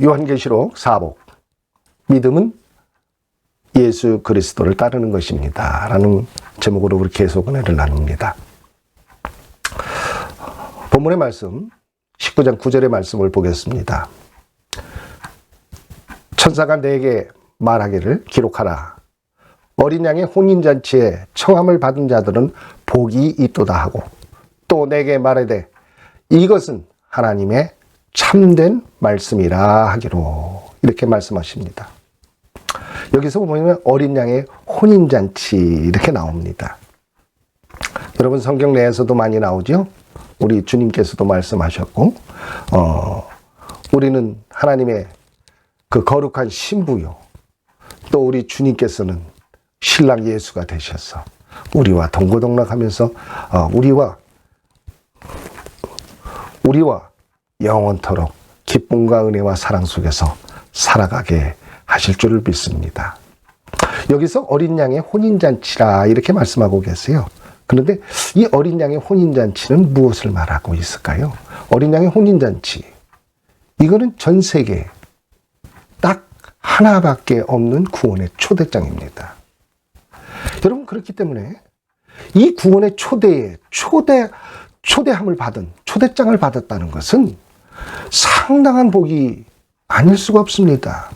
요한계시록 4복 믿음은 예수 그리스도를 따르는 것입니다 라는 제목으로 우리 계속 은혜를 나눕니다. 본문의 말씀 19장 9절의 말씀을 보겠습니다. 천사가 내게 말하기를 기록하라. 어린 양의 혼인잔치에 청함을 받은 자들은 복이 있도다 하고 또 내게 말하되 이것은 하나님의 참된 말씀이라 하기로 이렇게 말씀하십니다. 여기서 보면 어린 양의 혼인잔치 이렇게 나옵니다. 여러분 성경 내에서도 많이 나오죠. 우리 주님께서도 말씀하셨고 우리는 하나님의 그 거룩한 신부요 또 우리 주님께서는 신랑 예수가 되셔서 우리와 동고동락하면서 우리와 영원토록 기쁨과 은혜와 사랑 속에서 살아가게 하실 줄을 믿습니다. 여기서 어린 양의 혼인잔치라 이렇게 말씀하고 계세요. 그런데 이 어린 양의 혼인잔치는 무엇을 말하고 있을까요? 어린 양의 혼인잔치, 이거는 전 세계에 딱 하나밖에 없는 구원의 초대장입니다. 여러분 그렇기 때문에 이 구원의 초대함을 받은 초대장을 받았다는 것은 상당한 복이 아닐 수가 없습니다.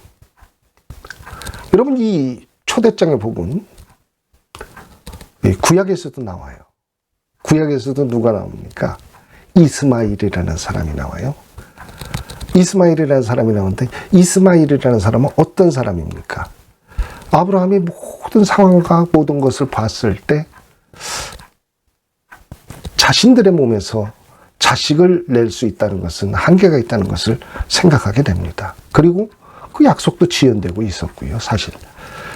여러분 이 초대장의 복은 구약에서도 나와요. 구약에서도 누가 나옵니까? 이스마엘이라는 사람이 나와요. 이스마엘이라는 사람이 나오는데 이스마엘이라는 사람은 어떤 사람입니까? 아브라함이 모든 상황과 모든 것을 봤을 때 자신들의 몸에서 자식을 낼 수 있다는 것은 한계가 있다는 것을 생각하게 됩니다. 그리고 그 약속도 지연되고 있었고요. 사실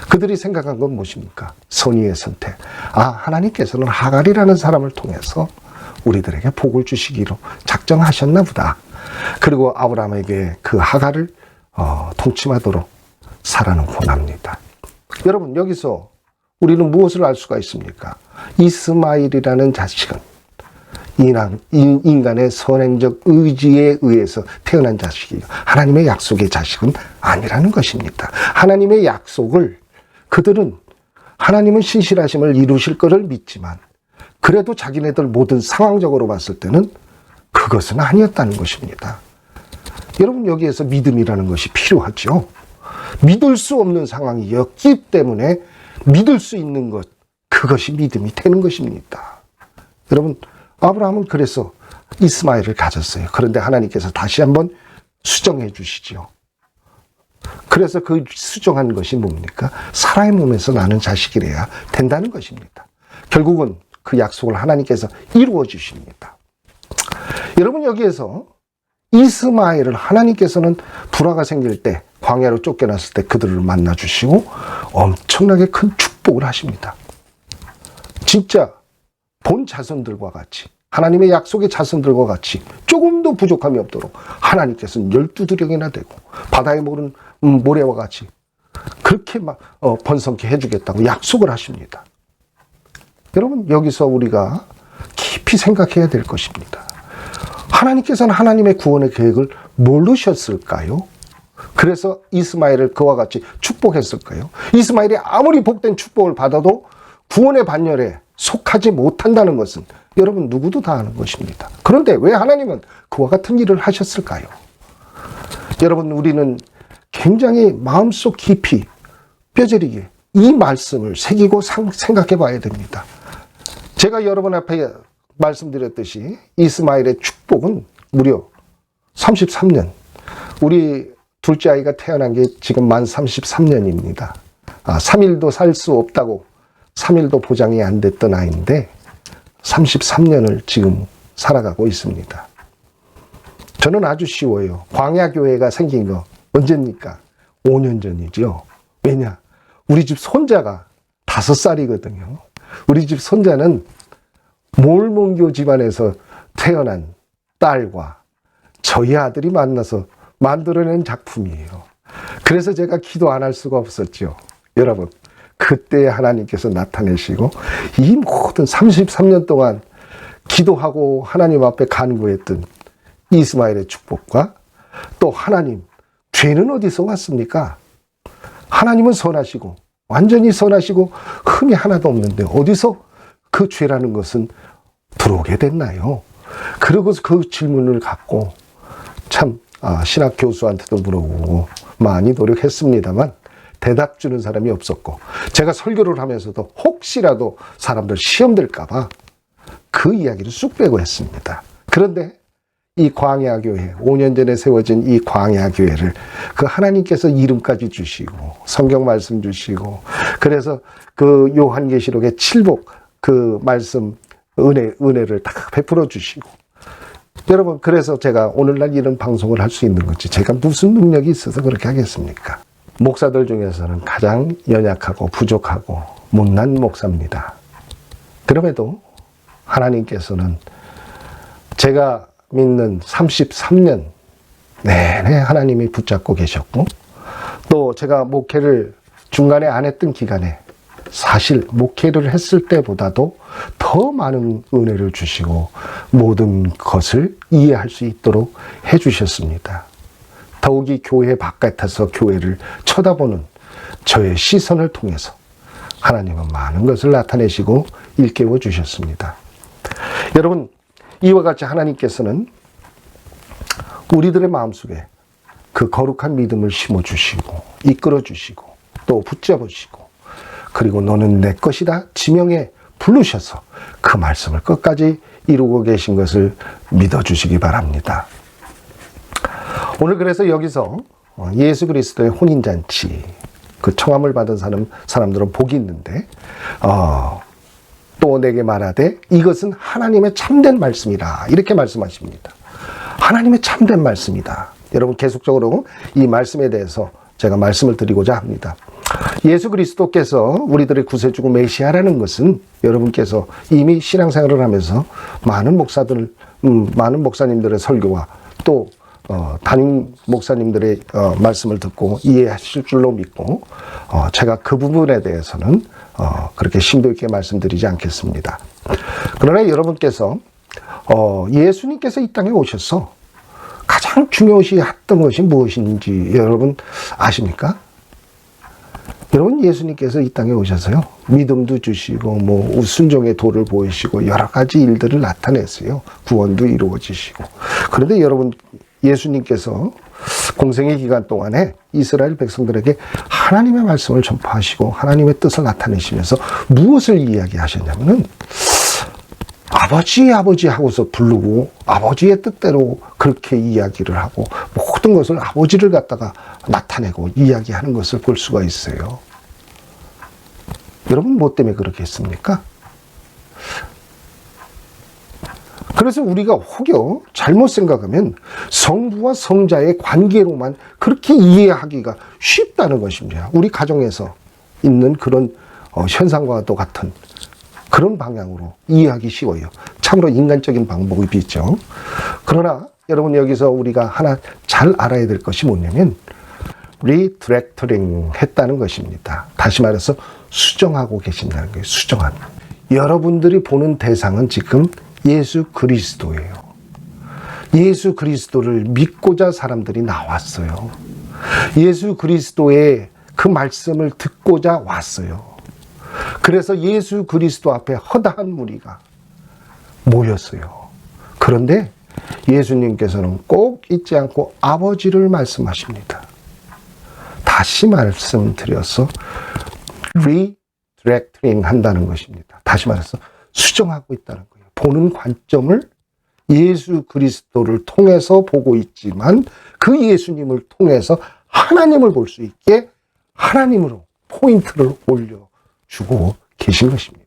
그들이 생각한 건 무엇입니까? 선의의 선택. 하나님께서는 하갈이라는 사람을 통해서 우리들에게 복을 주시기로 작정하셨나 보다. 그리고 아브라함에게 그 하갈을 통치하도록 사라는 권합니다. 여러분 여기서 우리는 무엇을 알 수가 있습니까? 이스마엘이라는 자식은 인간의 선행적 의지에 의해서 태어난 자식이에요. 하나님의 약속의 자식은 아니라는 것입니다. 하나님의 약속을 그들은 하나님은 신실하심을 이루실 것을 믿지만 그래도 자기네들 모든 상황적으로 봤을 때는 그것은 아니었다는 것입니다. 여러분 여기에서 믿음이라는 것이 필요하죠. 믿을 수 없는 상황이었기 때문에 믿을 수 있는 것, 그것이 믿음이 되는 것입니다. 여러분 아브라함은 그래서 이스마엘을 가졌어요. 그런데 하나님께서 다시 한번 수정해 주시죠. 그래서 그 수정한 것이 뭡니까? 사라의 몸에서 나는 자식이래야 된다는 것입니다. 결국은 그 약속을 하나님께서 이루어 주십니다. 여러분 여기에서 이스마엘을 하나님께서는 불화가 생길 때 광야로 쫓겨났을 때 그들을 만나 주시고 엄청나게 큰 축복을 하십니다. 진짜 본 자손들과 같이 하나님의 약속의 자손들과 같이 조금도 부족함이 없도록 하나님께서는 12두령이나 되고 바다에 모른 모래와 같이 그렇게 막 번성케 해주겠다고 약속을 하십니다. 여러분 여기서 우리가 깊이 생각해야 될 것입니다. 하나님께서는 하나님의 구원의 계획을 모르셨을까요? 그래서 이스마엘을 그와 같이 축복했을까요? 이스마엘이 아무리 복된 축복을 받아도 구원의 반열에 속하지 못한다는 것은 여러분 누구도 다 아는 것입니다. 그런데 왜 하나님은 그와 같은 일을 하셨을까요? 여러분 우리는 굉장히 마음속 깊이 뼈저리게 이 말씀을 새기고 생각해 봐야 됩니다. 제가 여러분 앞에 말씀드렸듯이 이스마엘의 축복은 무려 33년, 우리 둘째 아이가 태어난 게 지금 만 33년입니다. 3일도 살 수 없다고 3일도 보장이 안 됐던 아이인데 33년을 지금 살아가고 있습니다. 저는 아주 쉬워요. 광야교회가 생긴 거 언제입니까? 5년 전이죠. 왜냐? 우리 집 손자가 5살이거든요. 우리 집 손자는 몰몬교 집안에서 태어난 딸과 저희 아들이 만나서 만들어낸 작품이에요. 그래서 제가 기도 안 할 수가 없었죠. 여러분 그때 하나님께서 나타내시고 이 모든 33년 동안 기도하고 하나님 앞에 간구했던 이스마엘의 축복과 또 하나님 죄는 어디서 왔습니까? 하나님은 선하시고 완전히 선하시고 흠이 하나도 없는데 어디서 그 죄라는 것은 들어오게 됐나요? 그러고서 그 질문을 갖고 참 신학 교수한테도 물어보고 많이 노력했습니다만 대답 주는 사람이 없었고, 제가 설교를 하면서도 혹시라도 사람들 시험 들까봐 그 이야기를 쑥 빼고 했습니다. 그런데 이 광야교회, 5년 전에 세워진 이 광야교회를 그 하나님께서 이름까지 주시고 성경 말씀 주시고, 그래서 그 요한계시록의 칠복 그 말씀 은혜를 다 베풀어 주시고, 여러분, 그래서 제가 오늘날 이런 방송을 할 수 있는 거지 제가 무슨 능력이 있어서 그렇게 하겠습니까? 목사들 중에서는 가장 연약하고 부족하고 못난 목사입니다. 그럼에도 하나님께서는 제가 믿는 33년 내내 하나님이 붙잡고 계셨고, 또 제가 목회를 중간에 안 했던 기간에 사실 목회를 했을 때보다도 더 많은 은혜를 주시고 모든 것을 이해할 수 있도록 해주셨습니다. 더욱이 교회 바깥에서 교회를 쳐다보는 저의 시선을 통해서 하나님은 많은 것을 나타내시고 일깨워 주셨습니다. 여러분, 이와 같이 하나님께서는 우리들의 마음속에 그 거룩한 믿음을 심어주시고 이끌어주시고 또 붙잡으시고, 그리고 너는 내 것이다 지명에 부르셔서 그 말씀을 끝까지 이루고 계신 것을 믿어주시기 바랍니다. 오늘 그래서 여기서 예수 그리스도의 혼인잔치, 그 청함을 받은 사람들은 복이 있는데 또 내게 말하되 이것은 하나님의 참된 말씀이라, 이렇게 말씀하십니다. 하나님의 참된 말씀이다. 여러분, 계속적으로 이 말씀에 대해서 제가 말씀을 드리고자 합니다. 예수 그리스도께서 우리들의 구세주고 메시아라는 것은 여러분께서 이미 신앙생활을 하면서 많은 목사님들의 설교와 또 담임 목사님들의 말씀을 듣고 이해하실 줄로 믿고, 제가 그 부분에 대해서는 그렇게 심도 있게 말씀드리지 않겠습니다. 그러나 여러분께서 예수님께서 이 땅에 오셔서 가장 중요시 했던 것이 무엇인지 여러분 아십니까? 여러분, 예수님께서 이 땅에 오셔서요, 믿음도 주시고 순종의 도를 보이시고 여러 가지 일들을 나타냈어요. 구원도 이루어지시고. 그런데 여러분, 예수님께서 공생의 기간 동안에 이스라엘 백성들에게 하나님의 말씀을 전파하시고 하나님의 뜻을 나타내시면서 무엇을 이야기하셨냐면은, 아버지 하고서 부르고 아버지의 뜻대로 그렇게 이야기를 하고 모든 것을 아버지를 갖다가 나타내고 이야기하는 것을 볼 수가 있어요. 여러분, 뭐 때문에 그렇게 했습니까? 그래서 우리가 혹여 잘못 생각하면 성부와 성자의 관계로만 그렇게 이해하기가 쉽다는 것입니다. 우리 가정에서 있는 그런 현상과도 같은 그런 방향으로 이해하기 쉬워요. 참으로 인간적인 방법이 있죠. 그러나 여러분, 여기서 우리가 하나 잘 알아야 될 것이 뭐냐면 리디렉터링 했다는 것입니다. 다시 말해서 수정하고 계신다는 거예요. 수정하는. 여러분들이 보는 대상은 지금 예수 그리스도예요. 예수 그리스도를 믿고자 사람들이 나왔어요. 예수 그리스도의 그 말씀을 듣고자 왔어요. 그래서 예수 그리스도 앞에 허다한 무리가 모였어요. 그런데 예수님께서는 꼭 잊지 않고 아버지를 말씀하십니다. 다시 말씀드려서 리디렉터링 한다는 것입니다. 다시 말해서 수정하고 있다는 거예요. 보는 관점을 예수 그리스도를 통해서 보고 있지만 그 예수님을 통해서 하나님을 볼 수 있게 하나님으로 포인트를 올려주고 계신 것입니다.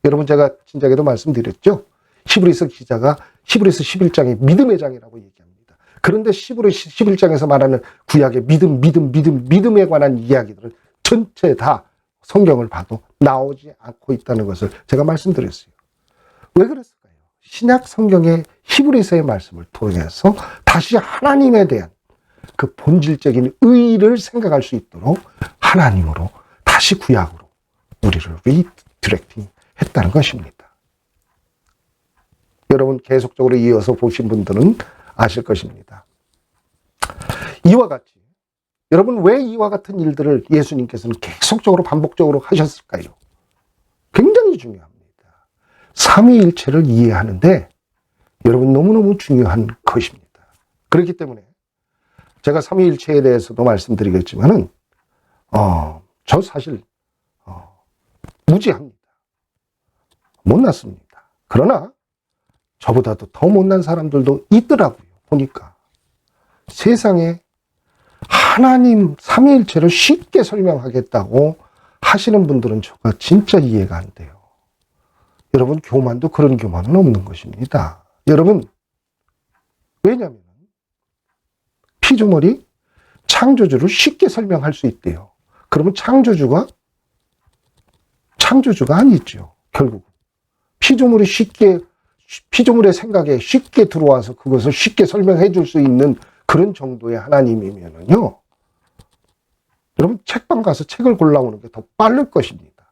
여러분, 제가 진작에도 말씀드렸죠. 히브리서 기자가 히브리서 11장이 믿음의 장이라고 얘기합니다. 그런데 히브리서 11장에서 말하는 구약의 믿음에 관한 이야기들은 전체 다 성경을 봐도 나오지 않고 있다는 것을 제가 말씀드렸어요. 왜 그랬을까요? 신약 성경의 히브리서의 말씀을 통해서 다시 하나님에 대한 그 본질적인 의의를 생각할 수 있도록 하나님으로 다시 구약으로 우리를 리디렉팅 했다는 것입니다. 여러분, 계속적으로 이어서 보신 분들은 아실 것입니다. 이와 같이 여러분, 왜 이와 같은 일들을 예수님께서는 계속적으로 반복적으로 하셨을까요? 굉장히 중요합니다. 삼위일체를 이해하는데 여러분 너무너무 중요한 것입니다. 그렇기 때문에 제가 삼위일체에 대해서도 말씀드리겠지만은 저 사실 무지합니다. 못났습니다. 그러나 저보다도 더 못난 사람들도 있더라고요. 보니까 세상에 하나님 삼위일체를 쉽게 설명하겠다고 하시는 분들은 저가 진짜 이해가 안 돼요. 여러분, 교만도 그런 교만은 없는 것입니다. 여러분, 왜냐하면 피조물이 창조주를 쉽게 설명할 수 있대요. 그러면 창조주가 아니죠. 결국 피조물의 생각에 쉽게 들어와서 그것을 쉽게 설명해 줄 수 있는 그런 정도의 하나님이면요, 여러분, 책방 가서 책을 골라오는 게 더 빠를 것입니다.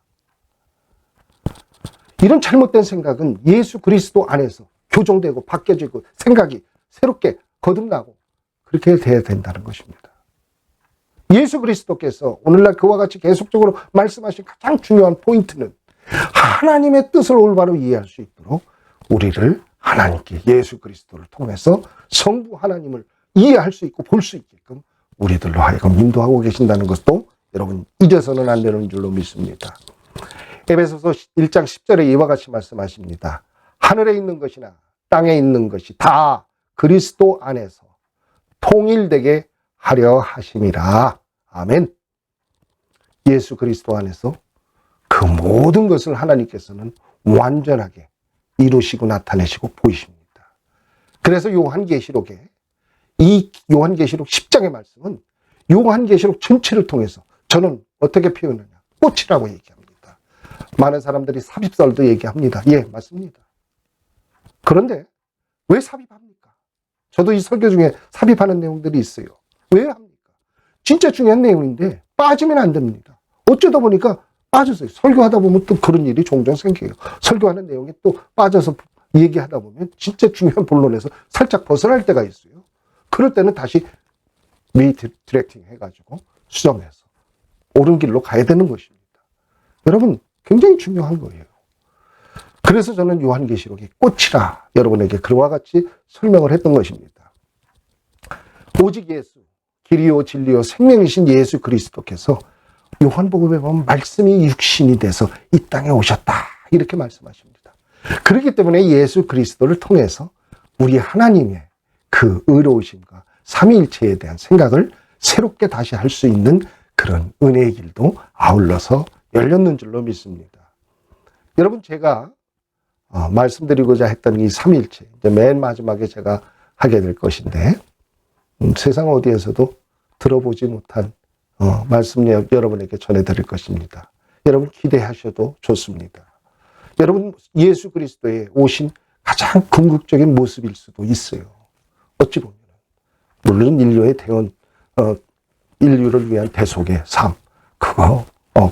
이런 잘못된 생각은 예수 그리스도 안에서 교정되고 바뀌어지고 생각이 새롭게 거듭나고 그렇게 돼야 된다는 것입니다. 예수 그리스도께서 오늘날 그와 같이 계속적으로 말씀하신 가장 중요한 포인트는 하나님의 뜻을 올바로 이해할 수 있도록 우리를 하나님께 예수 그리스도를 통해서 성부 하나님을 이해할 수 있고 볼 수 있게끔 우리들로 하여금 인도하고 계신다는 것도 여러분 잊어서는 안 되는 줄로 믿습니다. 에베소서 1장 10절에 이와 같이 말씀하십니다. 하늘에 있는 것이나 땅에 있는 것이 다 그리스도 안에서 통일되게 하려 하심이라. 아멘. 예수 그리스도 안에서 그 모든 것을 하나님께서는 완전하게 이루시고 나타내시고 보이십니다. 그래서 요한계시록에 이 요한계시록 10장의 말씀은 요한계시록 전체를 통해서 저는 어떻게 표현하냐, 꽃이라고 얘기합니다. 많은 사람들이 삽입설도 얘기합니다. 예, 맞습니다. 그런데 왜 삽입합니까? 저도 이 설교 중에 삽입하는 내용들이 있어요. 왜 합니까? 진짜 중요한 내용인데 빠지면 안 됩니다. 어쩌다 보니까 빠졌어요. 설교하다 보면 또 그런 일이 종종 생겨요. 설교하는 내용에 또 빠져서 얘기하다 보면 진짜 중요한 본론에서 살짝 벗어날 때가 있어요. 그럴 때는 다시 리디렉팅 해가지고 수정해서 옳은 길로 가야 되는 것입니다. 여러분, 굉장히 중요한 거예요. 그래서 저는 요한계시록이 꽃이라 여러분에게 그와 같이 설명을 했던 것입니다. 오직 예수, 길이요 진리요 생명이신 예수 그리스도께서 요한복음에 보면 말씀이 육신이 돼서 이 땅에 오셨다 이렇게 말씀하십니다. 그렇기 때문에 예수 그리스도를 통해서 우리 하나님의 그 의로우심과 삼위일체에 대한 생각을 새롭게 다시 할 수 있는 그런 은혜의 길도 아울러서 열렸는 줄로 믿습니다. 여러분, 제가 말씀드리고자 했던 이 삼위일체, 이제 맨 마지막에 제가 하게 될 것인데 세상 어디에서도 들어보지 못한 말씀 여러분에게 전해드릴 것입니다. 여러분 기대하셔도 좋습니다. 여러분, 예수 그리스도의 오신 가장 궁극적인 모습일 수도 있어요. 어찌 보면 물론 인류의 대원, 인류를 위한 대속의 삶, 그거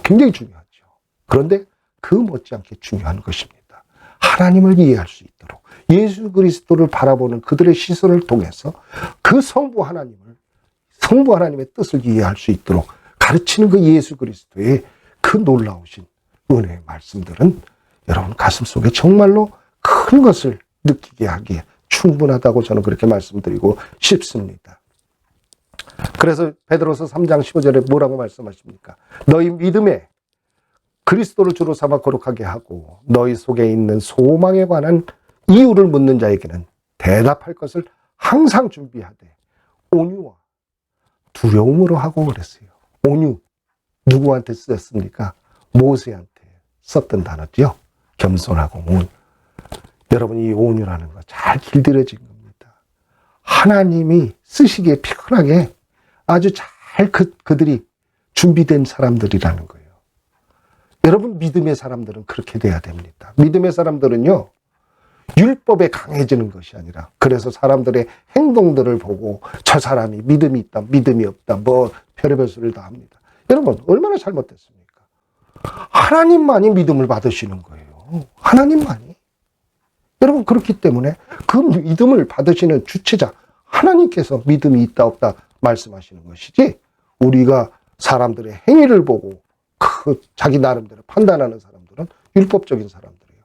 굉장히 중요하죠. 그런데 그 못지않게 중요한 것입니다. 하나님을 이해할 수 있도록 예수 그리스도를 바라보는 그들의 시선을 통해서 그 성부 하나님의 뜻을 이해할 수 있도록 가르치는 그 예수 그리스도의 그 놀라우신 은혜의 말씀들은 여러분 가슴속에 정말로 큰 것을 느끼게 하기에 충분하다고 저는 그렇게 말씀드리고 싶습니다. 그래서 베드로서 3장 15절에 뭐라고 말씀하십니까? 너희 믿음에 그리스도를 주로 삼아 거룩하게 하고 너희 속에 있는 소망에 관한 이유를 묻는 자에게는 대답할 것을 항상 준비하되 온유와 두려움으로 하고 그랬어요. 온유, 누구한테 쓰였습니까? 모세한테 썼던 단어죠. 겸손하고 온. 여러분, 이 온유라는 거 잘 길들여진 겁니다. 하나님이 쓰시기에 편하게 아주 잘 그들이 준비된 사람들이라는 거예요. 여러분, 믿음의 사람들은 그렇게 돼야 됩니다. 믿음의 사람들은요, 율법에 강해지는 것이 아니라 그래서 사람들의 행동들을 보고 저 사람이 믿음이 있다, 믿음이 없다, 뭐 별의별 소리를 다 합니다. 여러분, 얼마나 잘못됐습니까? 하나님만이 믿음을 받으시는 거예요. 하나님만이. 여러분, 그렇기 때문에 그 믿음을 받으시는 주체자 하나님께서 믿음이 있다 없다 말씀하시는 것이지 우리가 사람들의 행위를 보고 자기 나름대로 판단하는 사람들은 율법적인 사람들이에요.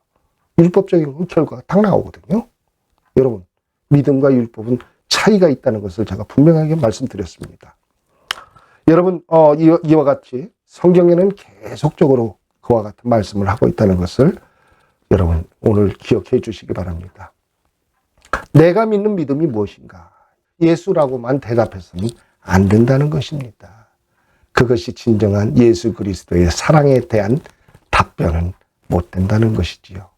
율법적인 건 결과가 딱 나오거든요. 여러분, 믿음과 율법은 차이가 있다는 것을 제가 분명하게 말씀드렸습니다. 여러분, 이와 같이 성경에는 계속적으로 그와 같은 말씀을 하고 있다는 것을 여러분 오늘 기억해 주시기 바랍니다. 내가 믿는 믿음이 무엇인가? 예수라고만 대답해서는 안 된다는 것입니다. 그것이 진정한 예수 그리스도의 사랑에 대한 답변은 못 된다는 것이지요.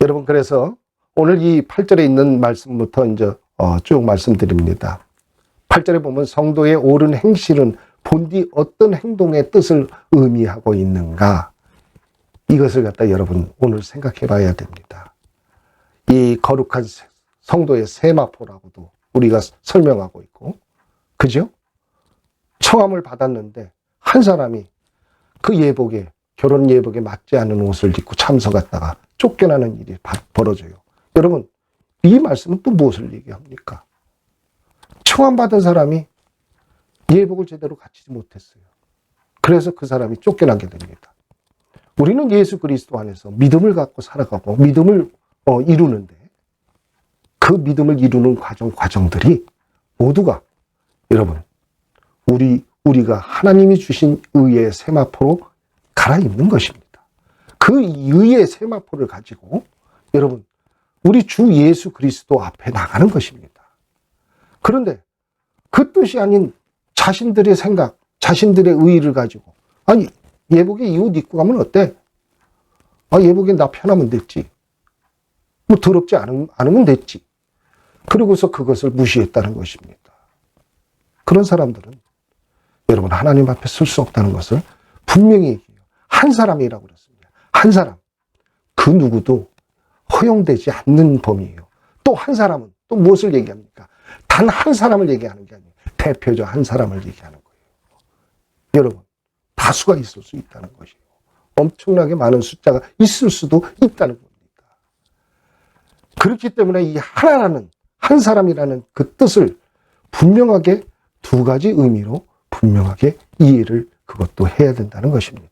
여러분, 그래서 오늘 이 8절에 있는 말씀부터 이제 쭉 말씀드립니다. 8절에 보면 성도의 옳은 행실은 본디 어떤 행동의 뜻을 의미하고 있는가? 이것을 갖다 여러분 오늘 생각해 봐야 됩니다. 이 거룩한 성도의 세마포라고도 우리가 설명하고 있고, 그죠? 청함을 받았는데 한 사람이 그 예복에, 결혼 예복에 맞지 않은 옷을 입고 참석했다가 쫓겨나는 일이 벌어져요. 여러분, 이 말씀은 또 무엇을 얘기합니까? 청함받은 사람이 예복을 제대로 갖추지 못했어요. 그래서 그 사람이 쫓겨나게 됩니다. 우리는 예수 그리스도 안에서 믿음을 갖고 살아가고 믿음을 이루는데, 그 믿음을 이루는 과정들이 모두가 여러분 우리가 하나님이 주신 의의 세마포로 갈아입는 것입니다. 그 의의 세마포를 가지고 여러분 우리 주 예수 그리스도 앞에 나가는 것입니다. 그런데 그 뜻이 아닌 자신들의 생각, 자신들의 의의를 가지고, 아니 예복에 이 옷 입고 가면 어때? 예복에 나 편하면 됐지. 뭐 더럽지 않으면 됐지. 그러고서 그것을 무시했다는 것입니다. 그런 사람들은 여러분 하나님 앞에 설 수 없다는 것을 분명히 얘기해요. 한 사람이라고 그랬습니다. 한 사람. 그 누구도 허용되지 않는 범위예요. 또 한 사람은 또 무엇을 얘기합니까? 단 한 사람을 얘기하는 게 아니에요. 대표적 한 사람을 얘기하는 거예요. 여러분, 다수가 있을 수 있다는 것이에요. 엄청나게 많은 숫자가 있을 수도 있다는 겁니다. 그렇기 때문에 이 하나라는, 한 사람이라는 그 뜻을 분명하게 두 가지 의미로 분명하게 이해를 그것도 해야 된다는 것입니다.